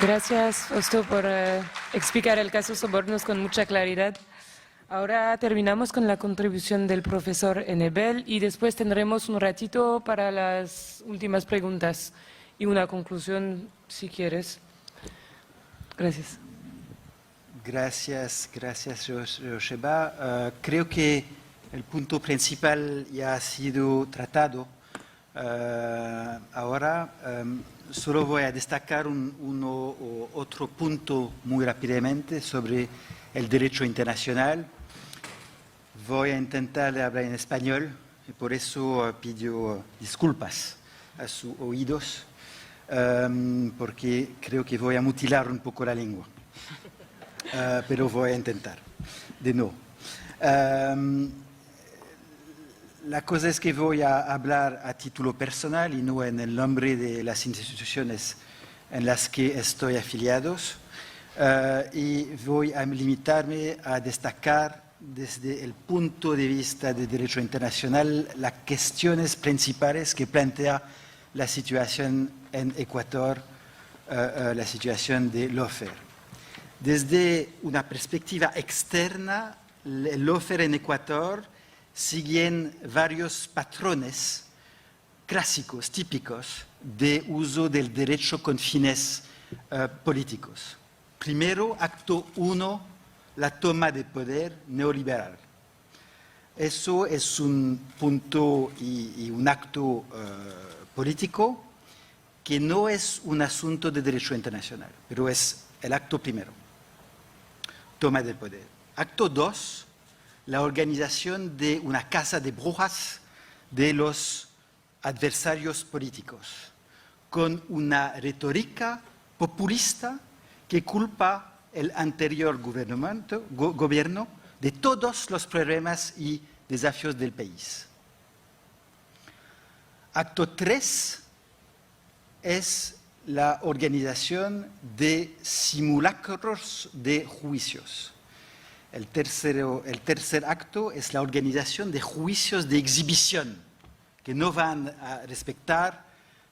Gracias, Fausto, por explicar el caso Sobornos con mucha claridad. Ahora terminamos con la contribución del profesor Enebel y después tendremos un ratito para las últimas preguntas y una conclusión, si quieres. Gracias. Gracias, Rosheba. Creo que el punto principal ya ha sido tratado. Ahora solo voy a destacar otro punto muy rápidamente sobre el derecho internacional. Voy a intentar hablar en español y por eso pido disculpas a sus oídos, porque creo que voy a mutilar un poco la lengua. Pero voy a intentar de nuevo. La cosa es que voy a hablar a título personal y no en el nombre de las instituciones en las que estoy afiliado, y voy a limitarme a destacar desde el punto de vista del derecho internacional las cuestiones principales que plantea la situación en Ecuador, la situación de lawfare. Desde una perspectiva externa, el lawfare en Ecuador siguen varios patrones clásicos, típicos, de uso del derecho con fines políticos. Primero, acto 1, la toma de poder neoliberal. Eso es un punto y un acto político que no es un asunto de derecho internacional, pero es el acto primero. Toma del poder. Acto 2, la organización de una casa de brujas de los adversarios políticos, con una retórica populista que culpa el anterior gobierno de todos los problemas y desafíos del país. Acto 3 es la organización de simulacros de juicios. El tercer acto es la organización de juicios de exhibición, que no van a respetar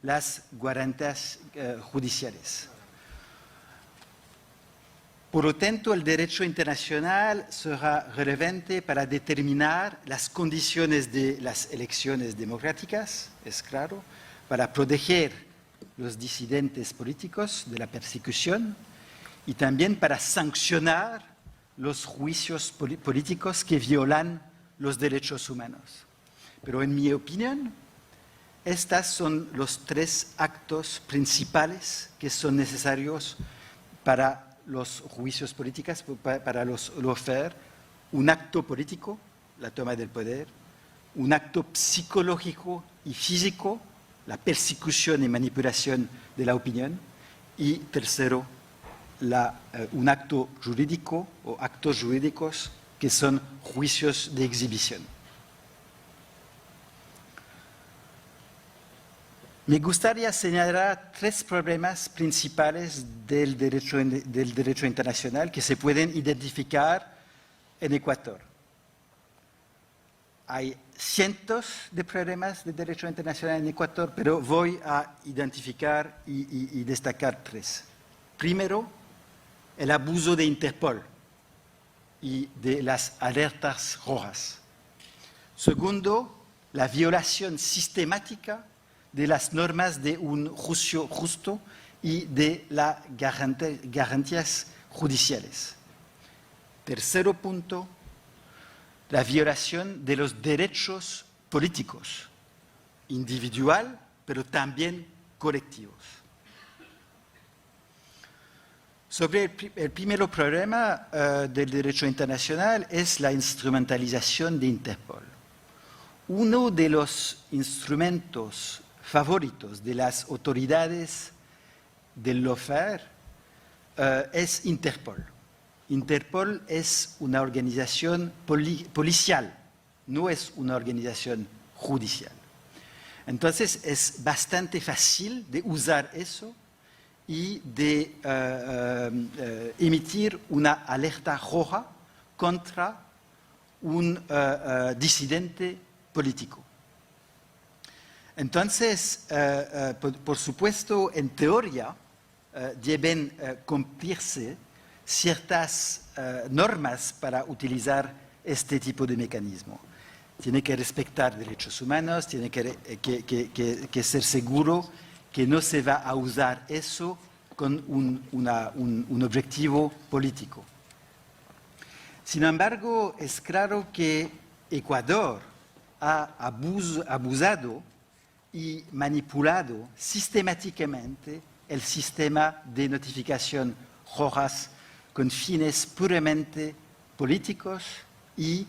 las garantías judiciales. Por lo tanto, el derecho internacional será relevante para determinar las condiciones de las elecciones democráticas, es claro, para proteger los disidentes políticos de la persecución y también para sancionar los juicios políticos que violan los derechos humanos. Pero en mi opinión, estos son los 3 actos principales que son necesarios para los juicios políticos, para los lawfare: un acto político, la toma del poder; un acto psicológico y físico, la persecución y manipulación de la opinión; y tercero, un acto jurídico o actos jurídicos que son juicios de exhibición. Me gustaría señalar 3 problemas principales del derecho internacional que se pueden identificar en Ecuador. Hay cientos de problemas de derecho internacional en Ecuador, pero voy a identificar y destacar 3. Primero, el abuso de Interpol y de las alertas rojas. Segundo, la violación sistemática de las normas de un juicio justo y de las garantías judiciales. Tercero punto, la violación de los derechos políticos, individual, pero también colectivos. Sobre el primer problema del derecho internacional es la instrumentalización de Interpol. Uno de los instrumentos favoritos de las autoridades del lawfare es Interpol. Interpol es una organización policial, no es una organización judicial. Entonces es bastante fácil de usar eso y de emitir una alerta roja contra un disidente político. Entonces, por supuesto, en teoría, deben cumplirse ciertas normas para utilizar este tipo de mecanismo. Tiene que respetar derechos humanos, tiene que ser seguro que no se va a usar eso con un objetivo político. Sin embargo, es claro que Ecuador ha abusado y manipulado sistemáticamente el sistema de notificación rojas con fines puramente políticos y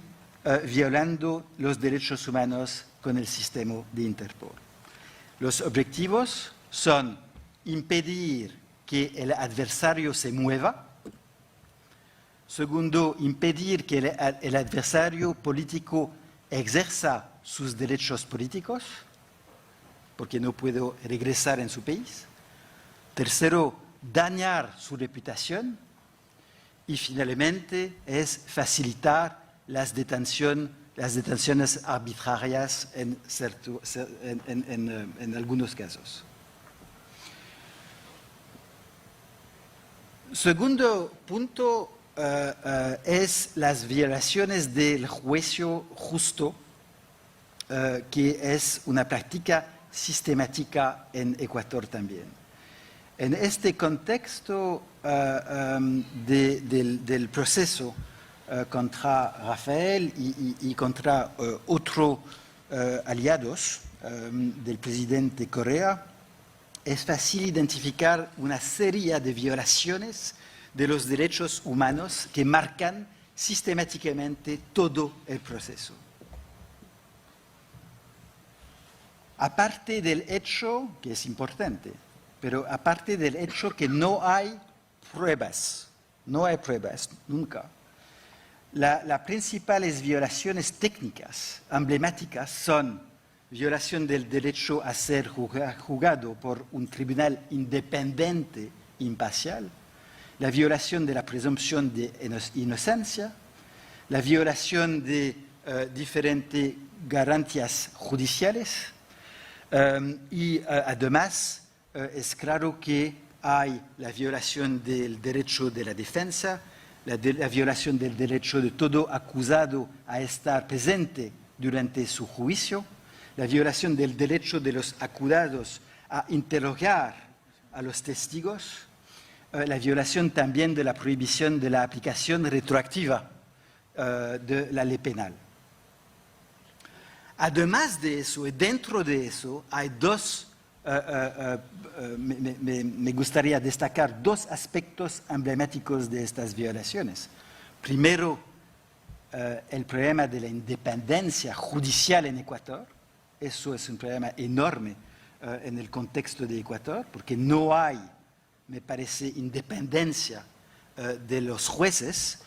violando los derechos humanos con el sistema de Interpol. Los objetivos son impedir que el adversario se mueva. Segundo, impedir que el adversario político ejerza sus derechos políticos, porque no puede regresar en su país. Tercero, dañar su reputación. Y finalmente, es facilitar las detenciones arbitrarias en algunos casos. Segundo punto es las violaciones del juicio justo, que es una práctica sistemática en Ecuador también. En este contexto del proceso contra Rafael y contra otros aliados del presidente Correa, es fácil identificar una serie de violaciones de los derechos humanos que marcan sistemáticamente todo el proceso. Aparte del hecho, que es importante, pero aparte del hecho que no hay pruebas nunca. Las principales violaciones técnicas emblemáticas son violación del derecho a ser juzgado por un tribunal independiente e imparcial, la violación de la presunción de inocencia, la violación de diferentes garantías judiciales y además es claro que hay la violación del derecho de la defensa, la violación del derecho de todo acusado a estar presente durante su juicio, la violación del derecho de los acusados a interrogar a los testigos, la violación también de la prohibición de la aplicación retroactiva de la ley penal. Además de eso, y dentro de eso, hay me gustaría destacar dos aspectos emblemáticos de estas violaciones. Primero, el problema de la independencia judicial en Ecuador. Eso es un problema enorme en el contexto de Ecuador, porque no hay, me parece, independencia de los jueces.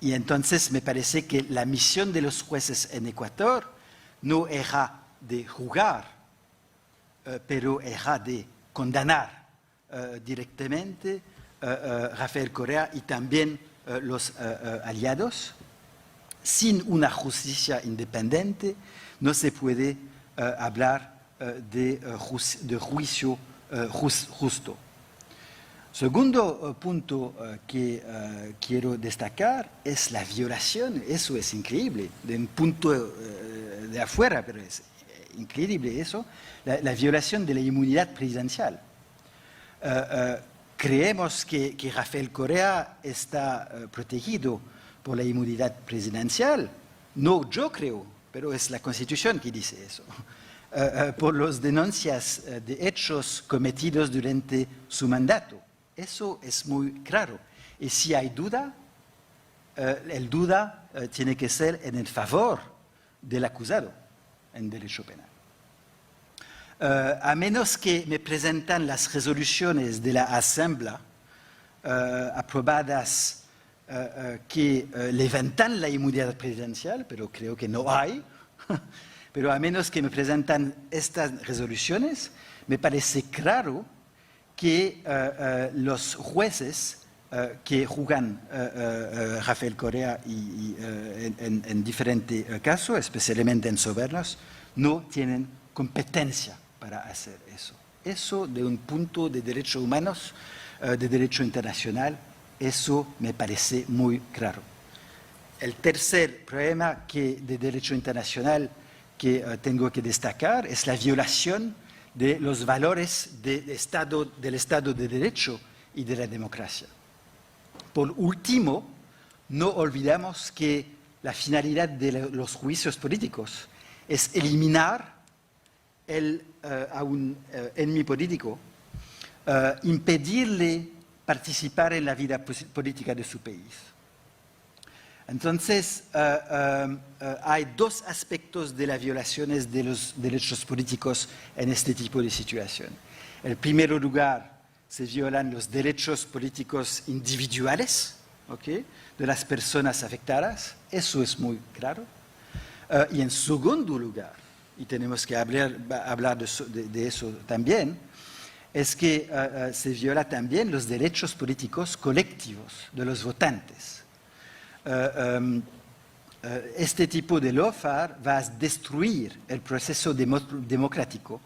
Y entonces me parece que la misión de los jueces en Ecuador no era de juzgar, pero era de condenar directamente Rafael Correa y también los aliados. Sin una justicia independiente no se puede hablar de juicio justo. Segundo punto que quiero destacar es la violación. Eso es increíble, de un punto de afuera, pero es increíble eso, la violación de la inmunidad presidencial. Creemos que Rafael Correa está protegido por la inmunidad presidencial. No yo creo, pero es la Constitución que dice eso. Por las denuncias de hechos cometidos durante su mandato. Eso es muy claro. Y si hay duda, el duda tiene que ser en el favor del acusado en derecho penal. A menos que me presentan las resoluciones de la Asamblea aprobadas que levantan la inmunidad presidencial, pero creo que no hay, pero a menos que me presentan estas resoluciones, me parece claro que los jueces que juzgan Rafael Correa en diferentes casos, especialmente en sobornos, no tienen competencia para hacer eso. eso de un punto de derechos humanos, de derecho internacional, eso me parece muy claro. El tercer problema de derecho internacional que tengo que destacar es la violación de los valores del Estado de Derecho y de la democracia. Por último, no olvidamos que la finalidad de los juicios políticos es eliminar a un enemigo político, impedirle participar en la vida política de su país. Entonces, hay dos aspectos de las violaciones de los derechos políticos en este tipo de situación. En primer lugar, se violan los derechos políticos individuales, ¿okay?, de las personas afectadas. Eso es muy claro. Y en segundo lugar, y tenemos que hablar de eso también, es que se viola también los derechos políticos colectivos de los votantes. Este tipo de lawfare va a destruir el proceso democrático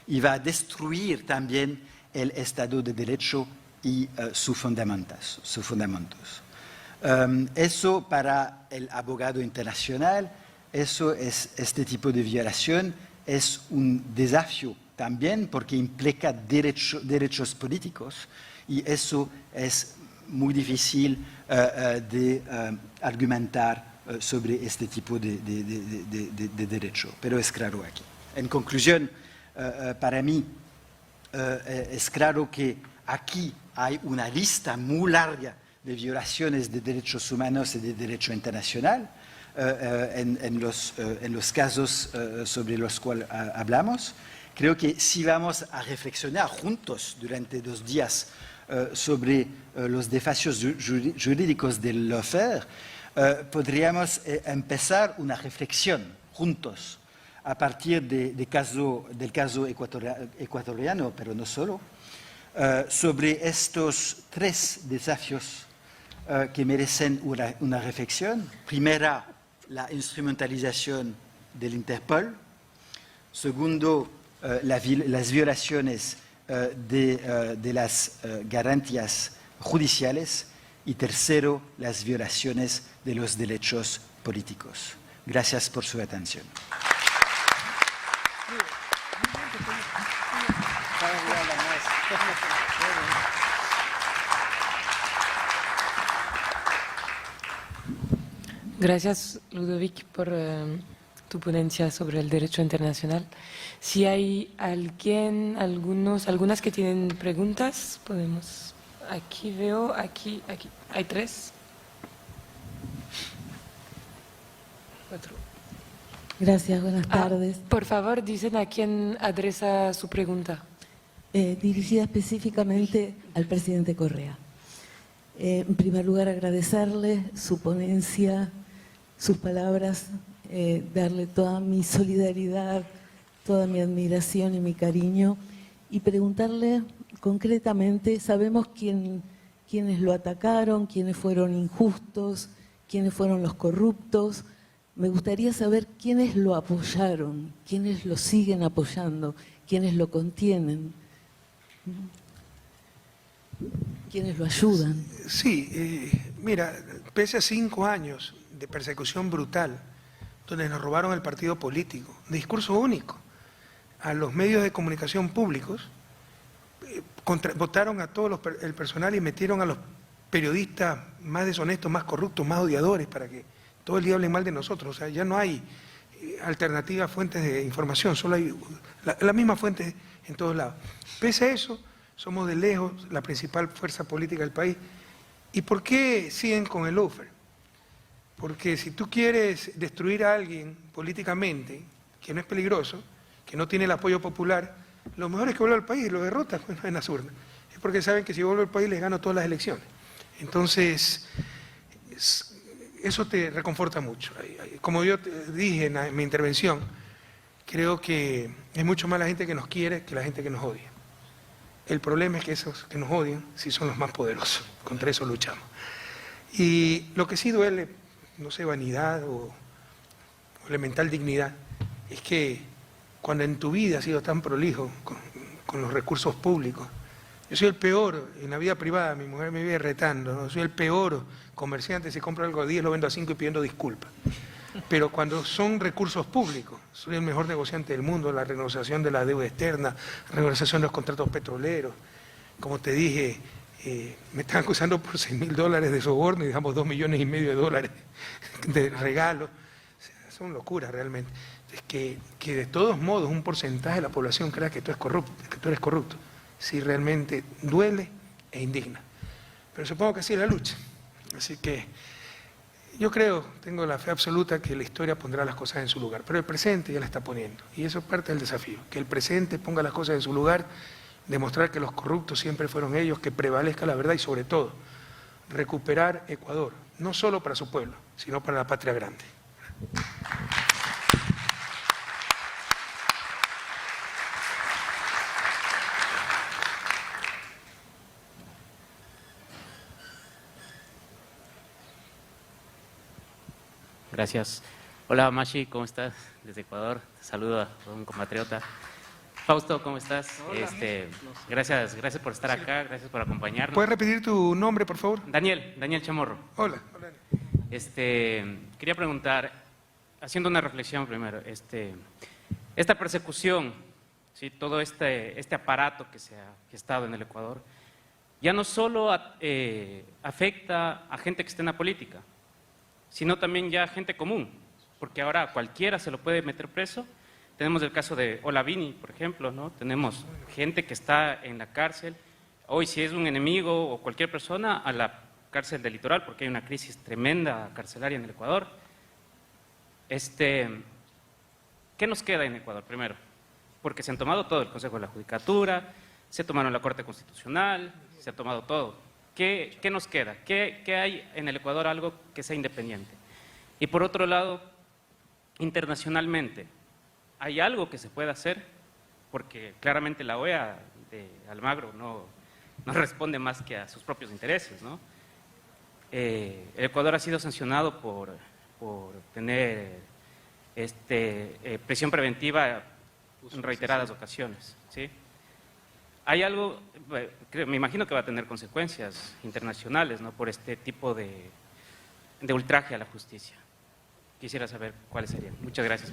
y va a destruir también el Estado de Derecho y sus fundamentos. Eso para el abogado internacional, este tipo de violación es un desafío también porque implica derechos políticos y eso es muy difícil de argumentar sobre este tipo de derecho, pero es claro aquí. En conclusión, para mí es claro que aquí hay una lista muy larga de violaciones de derechos humanos y de derecho internacional en los casos sobre los cuales hablamos. Creo que si vamos a reflexionar juntos durante 2 días sobre los desafíos jurídicos del lawfare, podríamos empezar una reflexión juntos a partir del caso ecuatoriano, pero no solo, sobre estos 3 desafíos que merecen una reflexión. Primera, la instrumentalización del Interpol. Segundo, las violaciones de las garantías judiciales. Y tercero, las violaciones de los derechos políticos. Gracias por su atención. Gracias, Ludovic, por tu ponencia sobre el derecho internacional. Si hay algunas que tienen preguntas, podemos... Aquí veo, aquí. Hay 3. 4. Gracias, buenas tardes. Por favor, dicen a quién adresa su pregunta. Dirigida específicamente al presidente Correa. En primer lugar, agradecerle su ponencia, sus palabras, darle toda mi solidaridad, toda mi admiración y mi cariño, y preguntarle concretamente, sabemos quiénes lo atacaron, quiénes fueron injustos, quiénes fueron los corruptos. Me gustaría saber quiénes lo apoyaron, quiénes lo siguen apoyando, quiénes lo contienen, quiénes lo ayudan. Sí, mira, pese a 5 años de persecución brutal, donde nos robaron el partido político, discurso único, a los medios de comunicación públicos, votaron a todo el personal y metieron a los periodistas más deshonestos, más corruptos, más odiadores, para que todo el día hablen mal de nosotros. O sea, ya no hay alternativas fuentes de información, solo hay la misma fuente en todos lados. Pese a eso, somos de lejos la principal fuerza política del país. ¿Y por qué siguen con el lawfare? Porque si tú quieres destruir a alguien políticamente, que no es peligroso, que no tiene el apoyo popular, lo mejor es que vuelva al país y lo derrota en las urnas. Es porque saben que si vuelve al país les gano todas las elecciones. Entonces, eso te reconforta mucho. Como yo te dije en mi intervención, creo que es mucho más la gente que nos quiere que la gente que nos odia. El problema es que esos que nos odian sí son los más poderosos. Contra eso luchamos. Y lo que sí duele, no sé, vanidad o elemental dignidad, es que cuando en tu vida has sido tan prolijo con los recursos públicos. Yo soy el peor, en la vida privada, mi mujer me vive retando, ¿no? Soy el peor comerciante, si compro algo a 10 lo vendo a 5 y pidiendo disculpas. Pero cuando son recursos públicos, soy el mejor negociante del mundo, la renegociación de la deuda externa, renegociación de los contratos petroleros. Como te dije, me están acusando por $6.000 de soborno y digamos $2,5 millones de regalo. O sea, son locuras realmente. Es que de todos modos un porcentaje de la población crea que tú eres corrupto. Sí, realmente duele e indigna. Pero supongo que así es la lucha. Así que yo creo, tengo la fe absoluta que la historia pondrá las cosas en su lugar, pero el presente ya la está poniendo. Y eso es parte del desafío, que el presente ponga las cosas en su lugar, demostrar que los corruptos siempre fueron ellos, que prevalezca la verdad y sobre todo, recuperar Ecuador, no solo para su pueblo, sino para la patria grande. Gracias. Hola Mashi, ¿cómo estás? Desde Ecuador, te saludo a un compatriota. Fausto, ¿cómo estás? Hola. Gracias por estar acá, gracias por acompañarnos. ¿Puedes repetir tu nombre, por favor? Daniel Chamorro. Hola. Quería preguntar, haciendo una reflexión primero, esta persecución, ¿sí? Todo este aparato que ha estado en el Ecuador, ya no solo afecta a gente que está en la política, sino también ya gente común, porque ahora a cualquiera se lo puede meter preso. Tenemos el caso de Olavini, por ejemplo, ¿no? Tenemos gente que está en la cárcel, hoy si es un enemigo o cualquier persona, a la cárcel del Litoral, porque hay una crisis tremenda carcelaria en el Ecuador. ¿Qué nos queda en Ecuador primero? Porque se han tomado todo, el Consejo de la Judicatura, se tomaron la Corte Constitucional, se ha tomado todo. ¿Qué nos queda? ¿Qué hay en el Ecuador algo que sea independiente? Y por otro lado, internacionalmente, ¿hay algo que se pueda hacer? Porque claramente la OEA de Almagro no responde más que a sus propios intereses, ¿no? El Ecuador ha sido sancionado por tener prisión preventiva en reiteradas ocasiones, ¿sí? Hay algo, me imagino que va a tener consecuencias internacionales, ¿no? Por este tipo de ultraje a la justicia. Quisiera saber cuáles serían. Muchas gracias.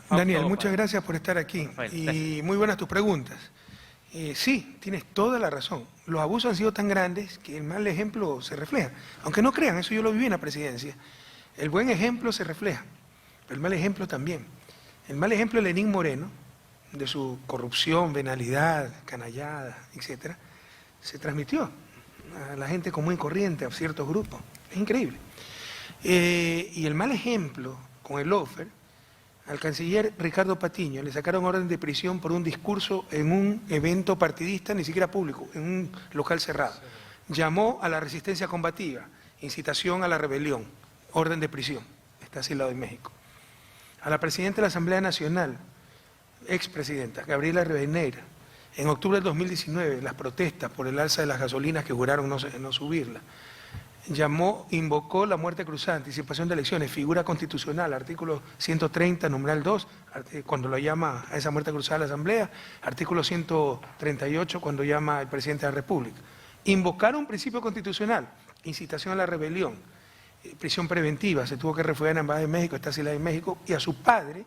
Daniel, muchas gracias por estar aquí. Rafael, y gracias. muy buenas tus preguntas. Sí, tienes toda la razón. Los abusos han sido tan grandes que el mal ejemplo se refleja. Aunque no crean, eso yo lo viví en la presidencia. El buen ejemplo se refleja, pero el mal ejemplo también. El mal ejemplo de Lenín Moreno, de su corrupción, venalidad, canallada, etcétera, se transmitió a la gente común y corriente, a ciertos grupos. Es increíble. Y el mal ejemplo con el lawfare, al canciller Ricardo Patiño le sacaron orden de prisión por un discurso en un evento partidista, ni siquiera público, en un local cerrado. Llamó a la resistencia combativa, incitación a la rebelión, orden de prisión, está asilado en México. A la presidenta de la Asamblea Nacional, expresidenta Gabriela Rivadeneira, en octubre del 2019, las protestas por el alza de las gasolinas que juraron no subirla, invocó la muerte cruzada, anticipación de elecciones, figura constitucional, artículo 130, numeral 2, cuando lo llama a esa muerte cruzada a la Asamblea, artículo 138, cuando llama al presidente de la República. Invocaron un principio constitucional, incitación a la rebelión, prisión preventiva, se tuvo que refugiar en la Embajada de México, está asilada en México, y a su padre,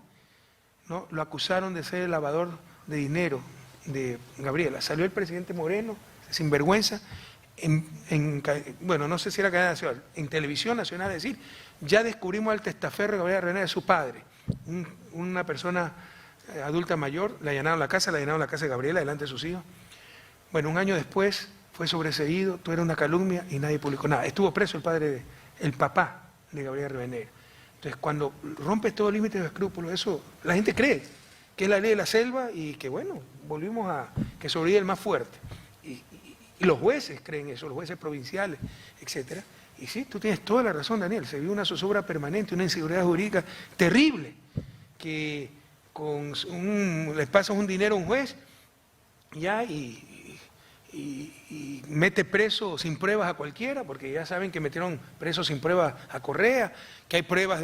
¿no?, lo acusaron de ser el lavador de dinero de Gabriela. Salió el presidente Moreno, sin vergüenza, bueno, no sé si era cadena nacional, en televisión nacional, decir, ya descubrimos al testaferro de Gabriela Rivadeneira, de su padre, una persona adulta mayor, le allanaron la casa de Gabriela delante de sus hijos. Bueno, un año después fue sobreseído, todo era una calumnia y nadie publicó nada. Estuvo preso el papá de Gabriela Rivadeneira. Entonces, cuando rompes todo límite de escrúpulos, eso, la gente cree que es la ley de la selva y que, bueno, volvimos a que sobrevive el más fuerte. Y los jueces creen eso, los jueces provinciales, etcétera. Y sí, tú tienes toda la razón, Daniel, se vive una zozobra permanente, una inseguridad jurídica terrible, que le pasas un dinero a un juez ya y mete preso sin pruebas a cualquiera, porque ya saben que metieron preso sin pruebas a Correa, que hay pruebas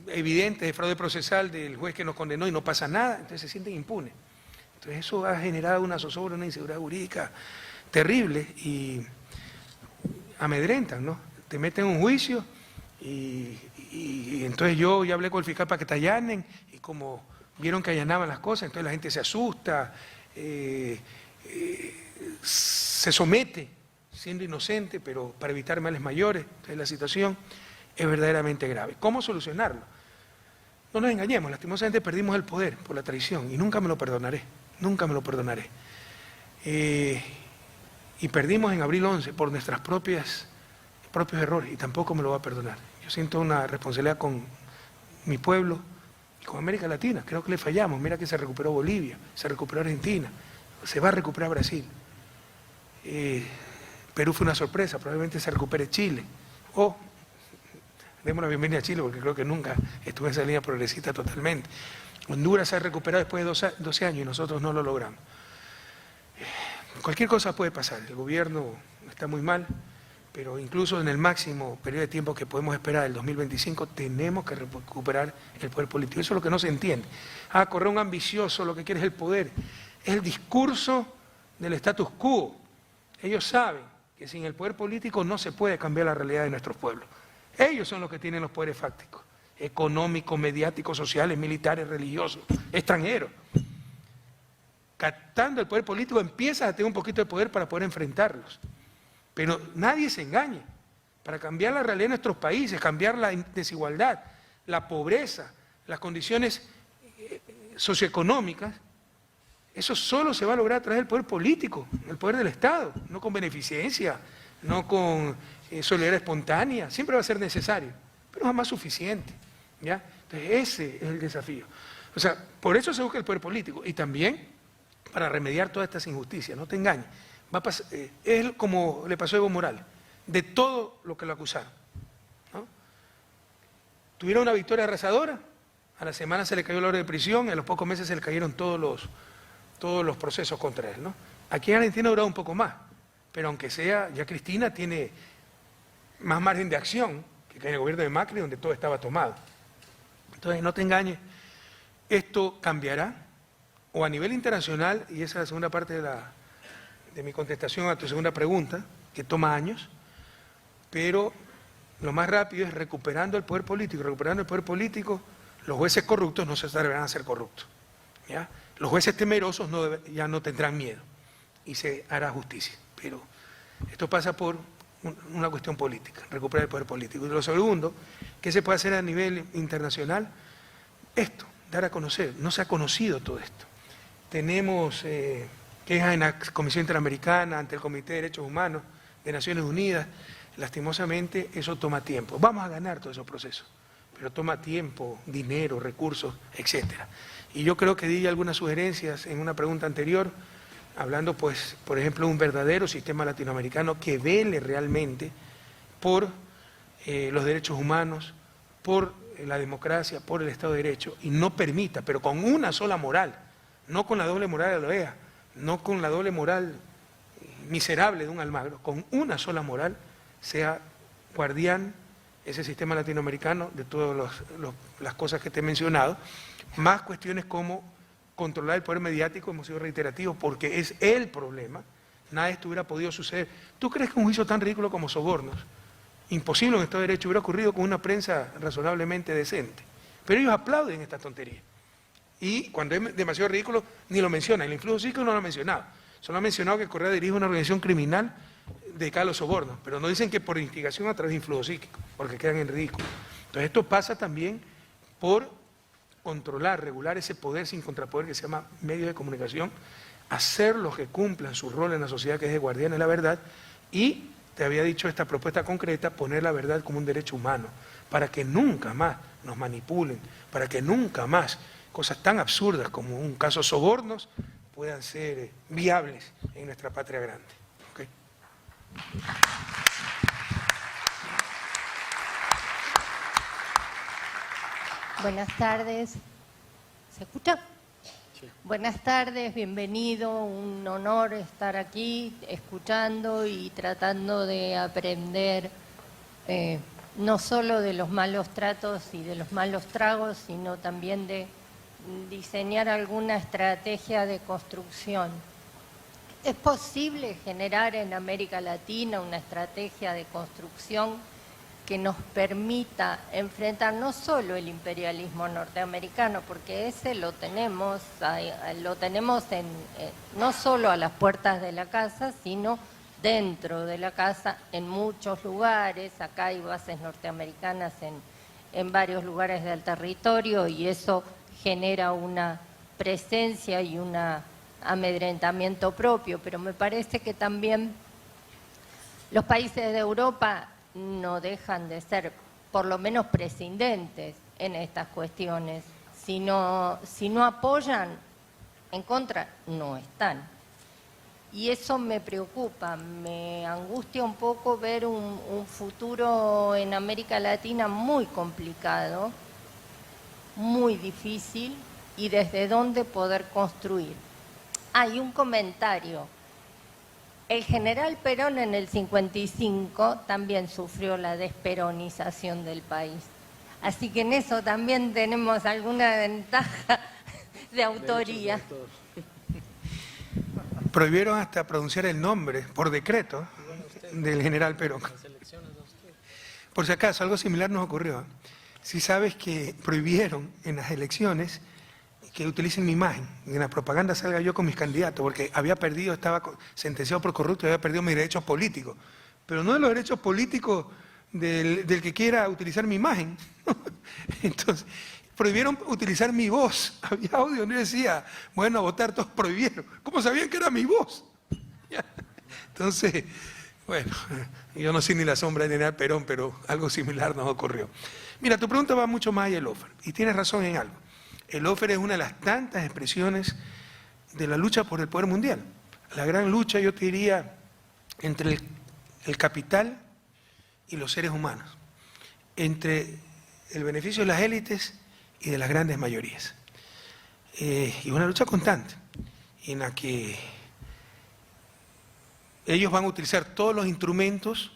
evidentes de fraude procesal del juez que nos condenó y no pasa nada, entonces se sienten impunes. Entonces eso ha generado una zozobra, una inseguridad jurídica terrible y amedrentan, ¿no? Te meten en un juicio y entonces yo ya hablé con el fiscal para que te allanen y como vieron que allanaban las cosas, entonces la gente se asusta, se somete siendo inocente, pero para evitar males mayores. Entonces la situación es verdaderamente grave. ¿Cómo solucionarlo? No nos engañemos, lastimosamente perdimos el poder por la traición y nunca me lo perdonaré, nunca me lo perdonaré. Y perdimos en abril 11 por nuestros propios errores y tampoco me lo va a perdonar. Yo siento una responsabilidad con mi pueblo y con América Latina. Creo que le fallamos. Mira que se recuperó Bolivia, se recuperó Argentina, se va a recuperar Brasil. Perú fue una sorpresa, probablemente se recupere Chile. Demos la bienvenida a Chile porque creo que nunca estuvo en esa línea progresista totalmente. Honduras se ha recuperado después de 12 años y nosotros no lo logramos. Cualquier cosa puede pasar, el gobierno está muy mal, pero incluso en el máximo periodo de tiempo que podemos esperar, el 2025, tenemos que recuperar el poder político. Eso es lo que no se entiende. Correr un ambicioso, lo que quiere es el poder. Es el discurso del status quo. Ellos saben que sin el poder político no se puede cambiar la realidad de nuestros pueblos. Ellos son los que tienen los poderes fácticos, económicos, mediáticos, sociales, militares, religiosos, extranjeros. Captando el poder político empiezas a tener un poquito de poder para poder enfrentarlos. Pero nadie se engañe. Para cambiar la realidad de nuestros países, cambiar la desigualdad, la pobreza, las condiciones socioeconómicas, eso solo se va a lograr a través del poder político, el poder del Estado, no con beneficencia, no con solidaridad espontánea, siempre va a ser necesario, pero jamás suficiente, ¿ya? Entonces ese es el desafío. O sea, por eso se busca el poder político y también para remediar todas estas injusticias, no te engañes. Es como le pasó a Evo Morales, de todo lo que lo acusaron, ¿no? Tuvieron una victoria arrasadora, a la semana se le cayó la orden de prisión y a los pocos meses se le cayeron todos los procesos contra él, ¿no? Aquí en Argentina ha durado un poco más, pero aunque sea, ya Cristina tiene más margen de acción que en el gobierno de Macri, donde todo estaba tomado. Entonces, no te engañes, esto cambiará, o a nivel internacional, y esa es la segunda parte de mi contestación a tu segunda pregunta, que toma años, pero lo más rápido es recuperando el poder político. Recuperando el poder político, los jueces corruptos no se atreverán a ser corruptos, ¿ya? Los jueces temerosos ya no tendrán miedo y se hará justicia. Pero esto pasa por una cuestión política, recuperar el poder político. Y lo segundo, ¿qué se puede hacer a nivel internacional? Esto, dar a conocer. No se ha conocido todo esto. Tenemos quejas en la Comisión Interamericana, ante el Comité de Derechos Humanos de Naciones Unidas. Lastimosamente, eso toma tiempo. Vamos a ganar todos esos procesos, pero toma tiempo, dinero, recursos, etcétera. Y yo creo que di algunas sugerencias en una pregunta anterior, hablando, pues, por ejemplo, de un verdadero sistema latinoamericano que vele realmente por los derechos humanos, por la democracia, por el Estado de Derecho, y no permita, pero con una sola moral, no con la doble moral de la OEA, no con la doble moral miserable de un Almagro, con una sola moral, sea guardián ese sistema latinoamericano de todas las cosas que te he mencionado, más cuestiones como controlar el poder mediático, hemos sido reiterativos, porque es el problema, nada de esto hubiera podido suceder. ¿Tú crees que un juicio tan ridículo como sobornos, imposible en Estado de Derecho, hubiera ocurrido con una prensa razonablemente decente? Pero ellos aplauden esta tontería. Y cuando es demasiado ridículo, ni lo mencionan. El influjo psíquico no lo ha mencionado. Solo ha mencionado que Correa dirige una organización criminal dedicada a los sobornos, pero no dicen que por instigación a través de influjo psíquico, porque quedan en ridículo. Entonces esto pasa también por controlar, regular ese poder sin contrapoder que se llama medios de comunicación, hacerlos que cumplan su rol en la sociedad, que es de guardián de la verdad, y, te había dicho esta propuesta concreta, poner la verdad como un derecho humano, para que nunca más nos manipulen, para que nunca más cosas tan absurdas como un caso sobornos puedan ser viables en nuestra patria grande. ¿Okay? Buenas tardes. ¿Se escucha? Sí. Buenas tardes, bienvenido. Un honor estar aquí escuchando y tratando de aprender no solo de los malos tratos y de los malos tragos, sino también de diseñar alguna estrategia de construcción. ¿Es posible generar en América Latina una estrategia de construcción que nos permita enfrentar no solo el imperialismo norteamericano, porque ese lo tenemos no solo a las puertas de la casa, sino dentro de la casa en muchos lugares? Acá hay bases norteamericanas en varios lugares del territorio y eso genera una presencia y un amedrentamiento propio, pero me parece que también los países de Europa no dejan de ser por lo menos prescindentes en estas cuestiones. Si no apoyan, en contra no están. Y eso me preocupa, me angustia un poco ver un futuro en América Latina muy complicado, muy difícil, y desde dónde poder construir. Hay un comentario. El general Perón en el 55 también sufrió la desperonización del país. Así que en eso también tenemos alguna ventaja de autoría. Prohibieron hasta pronunciar el nombre, por decreto, del general Perón. Por si acaso, algo similar nos ocurrió. Si sabes que prohibieron en las elecciones que utilicen mi imagen, en la propaganda salga yo con mis candidatos, porque había perdido, estaba sentenciado por corrupto y había perdido mis derechos políticos. Pero no de los derechos políticos del que quiera utilizar mi imagen. Entonces, prohibieron utilizar mi voz. Había audio donde decía, bueno, a votar todos prohibieron. ¿Cómo sabían que era mi voz? Entonces, bueno, yo no sé ni la sombra de general Perón, pero algo similar nos ocurrió. Mira, tu pregunta va mucho más allá del Lawfare, y tienes razón en algo. El Lawfare es una de las tantas expresiones de la lucha por el poder mundial. La gran lucha, yo te diría, entre el capital y los seres humanos, entre el beneficio de las élites y de las grandes mayorías. Y una lucha constante, en la que ellos van a utilizar todos los instrumentos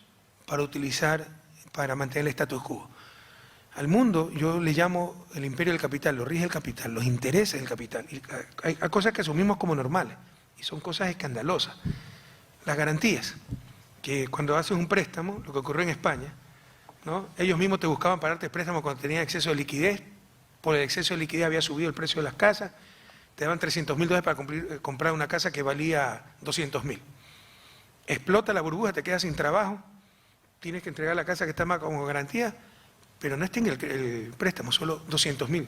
para mantener el status quo. Al mundo yo le llamo el imperio del capital, lo rige el capital, los intereses del capital. Y hay cosas que asumimos como normales y son cosas escandalosas. Las garantías, que cuando haces un préstamo, lo que ocurrió en España, ¿no? Ellos mismos te buscaban para darte préstamos cuando tenían exceso de liquidez, por el exceso de liquidez había subido el precio de las casas, te daban $300.000 para comprar una casa que valía $200.000. Explota la burbuja, te quedas sin trabajo, tienes que entregar la casa que está más como garantía, pero no está en el préstamo, solo $200.000,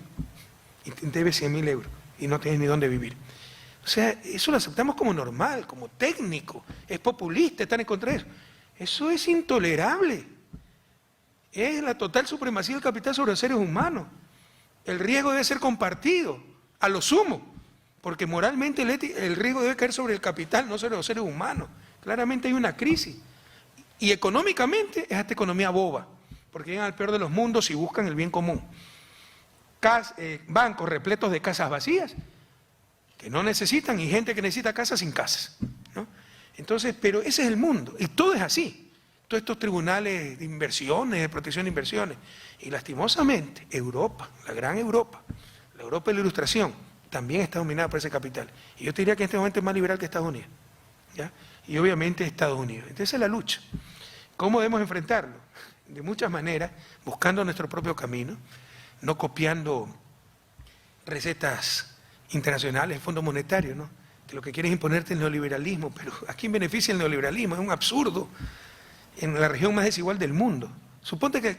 y debes €100.000 y no tienes ni dónde vivir. O sea, eso lo aceptamos como normal, como técnico, es populista estar en contra de eso. Eso es intolerable. Es la total supremacía del capital sobre los seres humanos. El riesgo debe ser compartido, a lo sumo, porque moralmente el riesgo debe caer sobre el capital, no sobre los seres humanos. Claramente hay una crisis. Y económicamente es esta economía boba, porque llegan al peor de los mundos y buscan el bien común. Bancos repletos de casas vacías, que no necesitan, y gente que necesita casas sin casas, ¿no? Entonces, pero ese es el mundo, y todo es así. Todos estos tribunales de inversiones, de protección de inversiones, y lastimosamente Europa, la gran Europa, la Europa de la Ilustración, también está dominada por ese capital. Y yo te diría que en este momento es más liberal que Estados Unidos, ¿ya? Y obviamente Estados Unidos. Entonces es la lucha. ¿Cómo debemos enfrentarlo? De muchas maneras, buscando nuestro propio camino, no copiando recetas internacionales, fondos monetarios, ¿no? Que lo que quieren es imponerte el neoliberalismo, pero ¿a quién beneficia el neoliberalismo? Es un absurdo en la región más desigual del mundo. Suponte que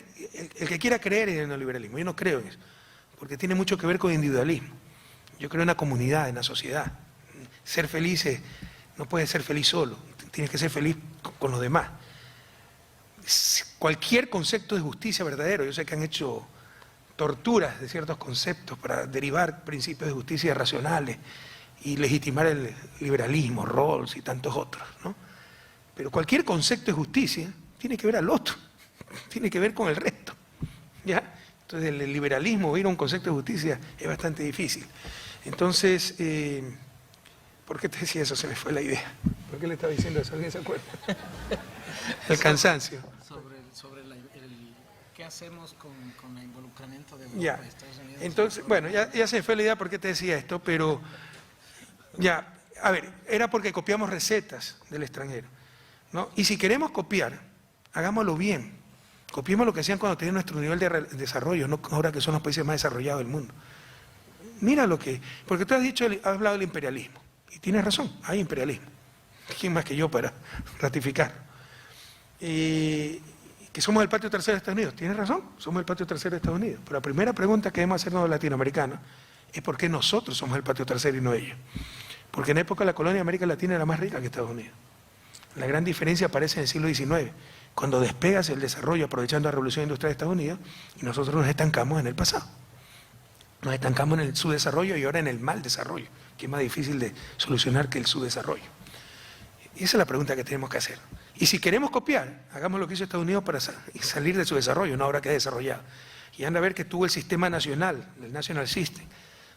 el que quiera creer en el neoliberalismo, yo no creo en eso, porque tiene mucho que ver con individualismo. Yo creo en una comunidad, en la sociedad. Ser feliz no puedes ser feliz solo, tienes que ser feliz con los demás. Cualquier concepto de justicia verdadero, yo sé que han hecho torturas de ciertos conceptos para derivar principios de justicia racionales y legitimar el liberalismo, Rawls y tantos otros, ¿no? Pero cualquier concepto de justicia tiene que ver al otro, tiene que ver con el resto, ¿ya? Entonces el liberalismo, ir a un concepto de justicia es bastante difícil. Entonces, ¿por qué te decía eso? Se me fue la idea. ¿Por qué le estaba diciendo eso? ¿Alguien se acuerda? El cansancio. ¿Qué hacemos con el involucramiento de Ya. Europa y Estados Unidos? Entonces, bueno, ya se me fue la idea por qué te decía esto, pero ya, a ver, era porque copiamos recetas del extranjero, ¿no? Y si queremos copiar, hagámoslo bien. Copiemos lo que hacían cuando tenían nuestro nivel de desarrollo, no ahora que son los países más desarrollados del mundo. Mira lo que... Porque tú has hablado del imperialismo, y tienes razón, hay imperialismo. ¿Quién más que yo para ratificar? Que somos el patio trasero de Estados Unidos. Tienes razón, somos el patio trasero de Estados Unidos. Pero la primera pregunta que debemos hacernos los latinoamericanos es por qué nosotros somos el patio trasero y no ellos. Porque en época la colonia de América Latina era más rica que Estados Unidos. La gran diferencia aparece en el siglo XIX, cuando despegas el desarrollo aprovechando la revolución industrial de Estados Unidos y nosotros nos estancamos en el pasado. Nos estancamos en el subdesarrollo y ahora en el mal desarrollo, que es más difícil de solucionar que el subdesarrollo. Esa es la pregunta que tenemos que hacer. Y si queremos copiar, hagamos lo que hizo Estados Unidos para salir de su desarrollo, no ahora que ha desarrollado. Y anda a ver que tuvo el sistema nacional, el National System,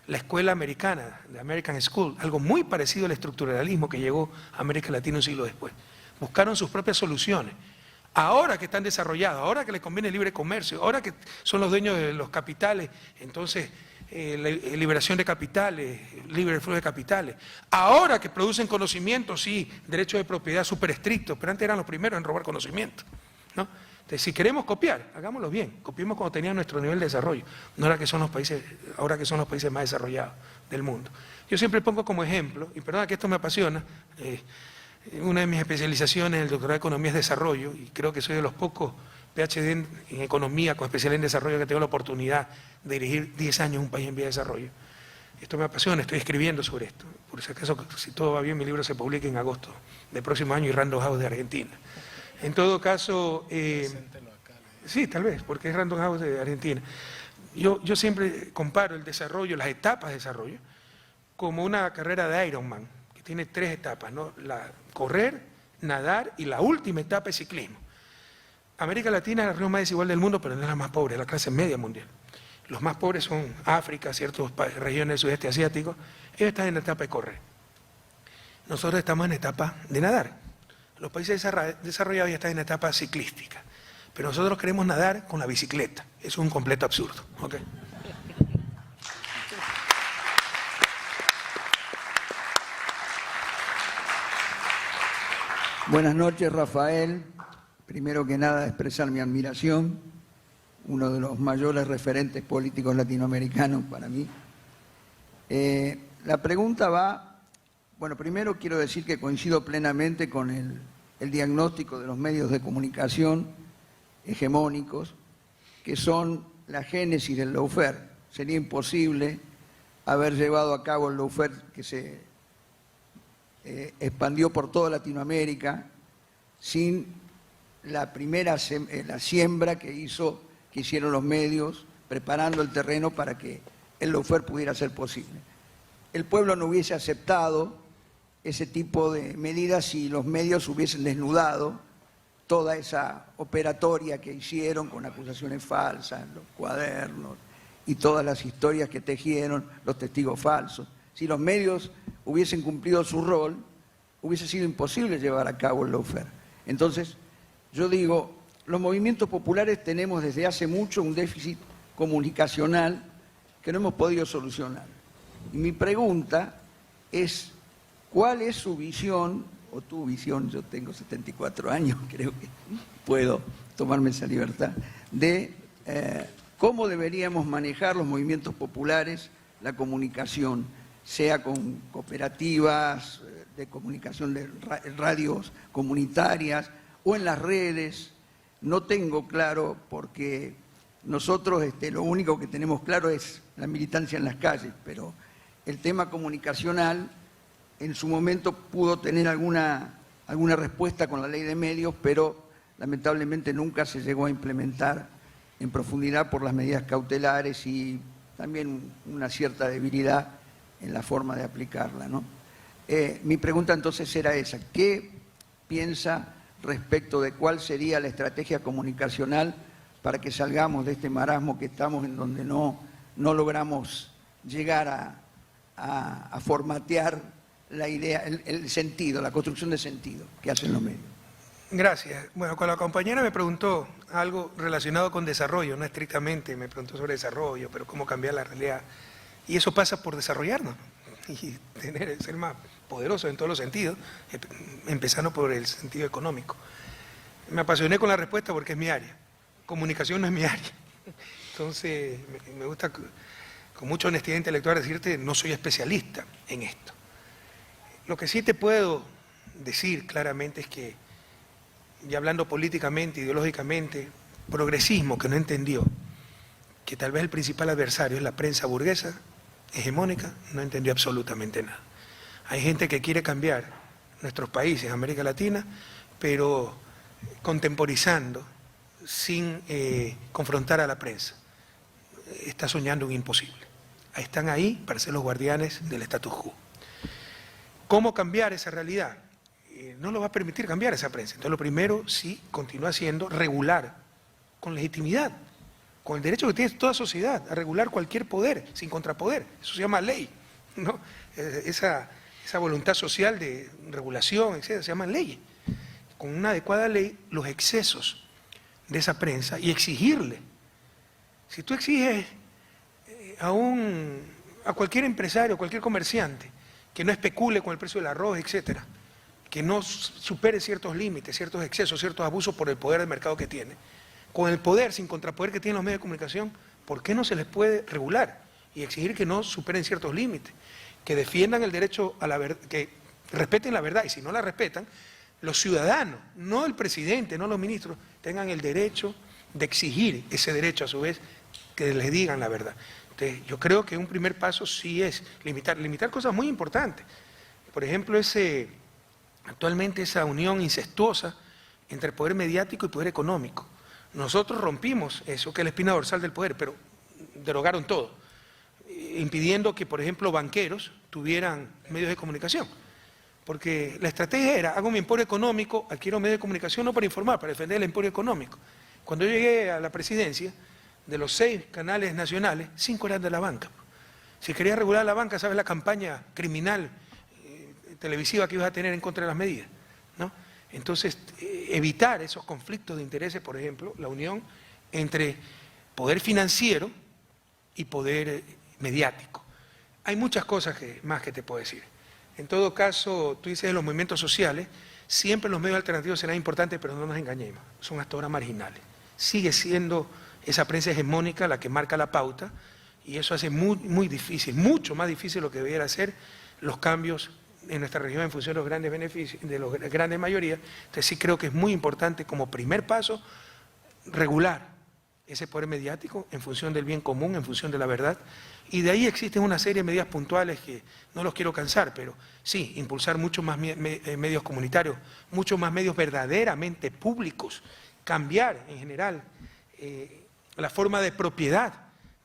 la escuela americana, la American School, algo muy parecido al estructuralismo que llegó a América Latina un siglo después. Buscaron sus propias soluciones. Ahora que están desarrollados, ahora que les conviene el libre comercio, ahora que son los dueños de los capitales, entonces la liberación de capitales, libre flujo de capitales. Ahora que producen conocimiento, sí, derechos de propiedad súper estrictos, pero antes eran los primeros en robar conocimiento, ¿no? Entonces, si queremos copiar, hagámoslo bien, copiemos cuando tenían nuestro nivel de desarrollo, no ahora que son los países más desarrollados del mundo. Yo siempre pongo como ejemplo, y perdona que esto me apasiona, una de mis especializaciones en el doctorado de Economía es Desarrollo, y creo que soy de los pocos PhD en Economía con especialidad en Desarrollo que tengo la oportunidad de dirigir 10 años un país en vía de desarrollo. Esto me apasiona, estoy escribiendo sobre esto. Por si acaso, si todo va bien, mi libro se publica en agosto del próximo año y Random House de Argentina. En todo caso, sí, tal vez, porque es Random House de Argentina. Yo siempre comparo el desarrollo, las etapas de desarrollo, como una carrera de Ironman, que tiene 3 etapas, ¿no? Correr, nadar y la última etapa es ciclismo. América Latina es la región más desigual del mundo, pero no es la más pobre, es la clase media mundial. Los más pobres son África, ciertas regiones del sudeste asiático, ellos están en la etapa de correr. Nosotros estamos en la etapa de nadar. Los países desarrollados ya están en la etapa ciclística, pero nosotros queremos nadar con la bicicleta. Eso es un completo absurdo. ¿Okay? Buenas noches, Rafael. Primero que nada, expresar mi admiración, uno de los mayores referentes políticos latinoamericanos para mí. La pregunta va, bueno, primero quiero decir que coincido plenamente con el diagnóstico de los medios de comunicación hegemónicos, que son la génesis del lawfare. Sería imposible haber llevado a cabo el lawfare que se expandió por toda Latinoamérica sin la primera la siembra que hicieron los medios preparando el terreno para que el lawfare pudiera ser posible. El pueblo no hubiese aceptado ese tipo de medidas si los medios hubiesen desnudado toda esa operatoria que hicieron con acusaciones falsas, los cuadernos y todas las historias que tejieron los testigos falsos. Si los medios hubiesen cumplido su rol, hubiese sido imposible llevar a cabo el lawfare. Entonces, yo digo, los movimientos populares tenemos desde hace mucho un déficit comunicacional que no hemos podido solucionar. Y mi pregunta es, ¿cuál es su visión, o tu visión, yo tengo 74 años, creo que puedo tomarme esa libertad, de cómo deberíamos manejar los movimientos populares, la comunicación, sea con cooperativas de comunicación de radios comunitarias o en las redes? No tengo claro, porque nosotros lo único que tenemos claro es la militancia en las calles, pero el tema comunicacional en su momento pudo tener alguna respuesta con la ley de medios, pero lamentablemente nunca se llegó a implementar en profundidad por las medidas cautelares y también una cierta debilidad en la forma de aplicarla, ¿no? Mi pregunta entonces era esa, ¿qué piensa respecto de cuál sería la estrategia comunicacional para que salgamos de este marasmo que estamos, en donde no logramos llegar a formatear la idea, el sentido, la construcción de sentido que hacen los medios? Gracias. Bueno, cuando la compañera me preguntó algo relacionado con desarrollo, no estrictamente, me preguntó sobre desarrollo, pero cómo cambiar la realidad. Y eso pasa por desarrollarnos y ser más poderosos en todos los sentidos, empezando por el sentido económico. Me apasioné con la respuesta porque es mi área. Comunicación no es mi área. Entonces, me gusta con mucha honestidad intelectual decirte, no soy especialista en esto. Lo que sí te puedo decir claramente es que, y hablando políticamente, ideológicamente, progresismo que no entendió que tal vez el principal adversario es la prensa burguesa, hegemónica, no entendió absolutamente nada. Hay gente que quiere cambiar nuestros países, América Latina, pero contemporizando, sin confrontar a la prensa. Está soñando un imposible. Están ahí para ser los guardianes del status quo. ¿Cómo cambiar esa realidad? No lo va a permitir cambiar esa prensa. Entonces lo primero, sí, continúa siendo regular, con legitimidad, con el derecho que tiene toda sociedad a regular cualquier poder, sin contrapoder. Eso se llama ley, ¿no? Esa voluntad social de regulación, etcétera, se llaman leyes. Con una adecuada ley, los excesos de esa prensa y exigirle. Si tú exiges a cualquier empresario, cualquier comerciante, que no especule con el precio del arroz, etcétera, que no supere ciertos límites, ciertos excesos, ciertos abusos por el poder del mercado que tiene, con el poder, sin contrapoder que tienen los medios de comunicación, ¿por qué no se les puede regular y exigir que no superen ciertos límites, que defiendan el derecho a la verdad, que respeten la verdad, y si no la respetan, los ciudadanos, no el presidente, no los ministros, tengan el derecho de exigir ese derecho a su vez, que les digan la verdad? Entonces, yo creo que un primer paso sí es limitar cosas muy importantes. Por ejemplo, actualmente esa unión incestuosa entre poder mediático y poder económico. Nosotros rompimos eso, que es la espina dorsal del poder, pero derogaron todo, impidiendo que, por ejemplo, banqueros tuvieran medios de comunicación. Porque la estrategia era, hago mi emporio económico, adquiero medios de comunicación no para informar, para defender el emporio económico. Cuando yo llegué a la presidencia, de los 6 canales nacionales, 5 eran de la banca. Si querías regular la banca, ¿sabes la campaña criminal televisiva que ibas a tener en contra de las medidas, ¿no? Entonces, evitar esos conflictos de intereses, por ejemplo, la unión entre poder financiero y poder mediático. Hay muchas cosas más que te puedo decir. En todo caso, tú dices de los movimientos sociales, siempre los medios alternativos serán importantes, pero no nos engañemos, son hasta ahora marginales. Sigue siendo esa prensa hegemónica la que marca la pauta, y eso hace muy difícil, mucho más difícil lo que debiera ser los cambios en nuestra región en función de los grandes beneficios, de las grandes mayorías. Entonces sí creo que es muy importante como primer paso regular ese poder mediático en función del bien común, en función de la verdad, y de ahí existen una serie de medidas puntuales que no los quiero cansar, pero sí, impulsar muchos más medios comunitarios, muchos más medios verdaderamente públicos, cambiar en general la forma de propiedad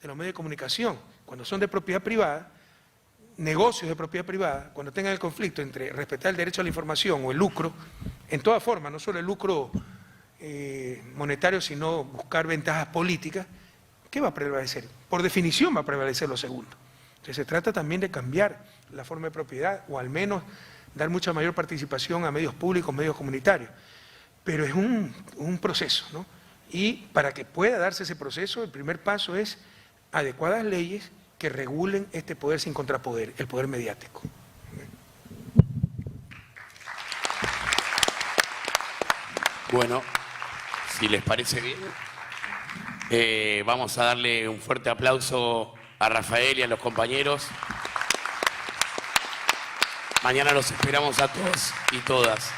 de los medios de comunicación. Cuando son de propiedad privada, negocios de propiedad privada, cuando tengan el conflicto entre respetar el derecho a la información o el lucro, en toda forma, no solo el lucro monetario, sino buscar ventajas políticas, ¿qué va a prevalecer? Por definición va a prevalecer lo segundo. Entonces se trata también de cambiar la forma de propiedad, o al menos dar mucha mayor participación a medios públicos, medios comunitarios. Pero es un proceso, ¿no? Y para que pueda darse ese proceso, el primer paso es adecuadas leyes que regulen este poder sin contrapoder, el poder mediático. Bueno, si les parece bien, vamos a darle un fuerte aplauso a Rafael y a los compañeros. Mañana los esperamos a todos y todas.